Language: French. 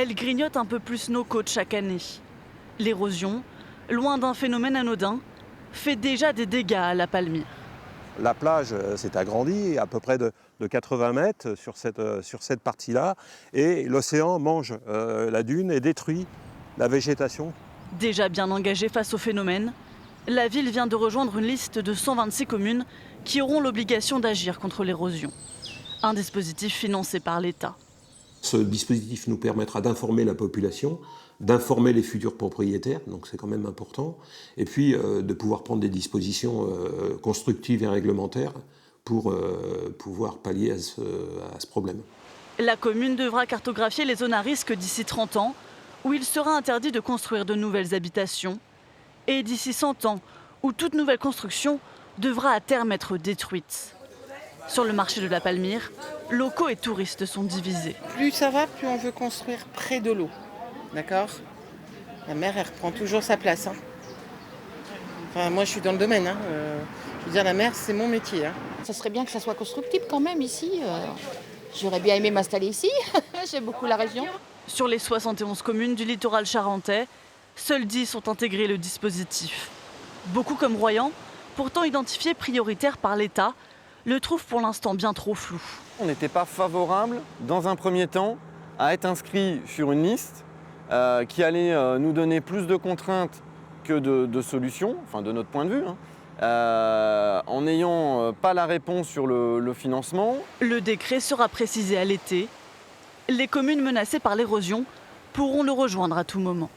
Elle grignote un peu plus nos côtes chaque année. L'érosion, loin d'un phénomène anodin, fait déjà des dégâts à la Palmyre. La plage s'est agrandie à peu près de 80 mètres sur cette partie-là, et l'océan mange la dune et détruit la végétation. Déjà bien engagée face au phénomène, la ville vient de rejoindre une liste de 126 communes qui auront l'obligation d'agir contre l'érosion. Un dispositif financé par l'État. Ce dispositif nous permettra d'informer la population, d'informer les futurs propriétaires, donc c'est quand même important, et puis de pouvoir prendre des dispositions constructives et réglementaires pour pouvoir pallier à ce problème. La commune devra cartographier les zones à risque d'ici 30 ans, où il sera interdit de construire de nouvelles habitations, et d'ici 100 ans, où toute nouvelle construction devra à terme être détruite. Sur le marché de la Palmyre, locaux et touristes sont divisés. Plus ça va, plus on veut construire près de l'eau. D'accord ? La mer, elle reprend toujours sa place. Enfin, moi, je suis dans le domaine. Je veux dire, la mer, c'est mon métier. Ça serait bien que ça soit constructible quand même ici. J'aurais bien aimé m'installer ici. J'aime beaucoup la région. Sur les 71 communes du littoral charentais, seules 10 ont intégré le dispositif. Beaucoup comme Royan, pourtant identifiés prioritaires par l'État, le trouvent pour l'instant bien trop flou. On n'était pas favorable, dans un premier temps, à être inscrit sur une liste qui allait nous donner plus de contraintes que de solutions, enfin de notre point de vue, en n'ayant pas la réponse sur le financement. Le décret sera précisé à l'été. Les communes menacées par l'érosion pourront le rejoindre à tout moment.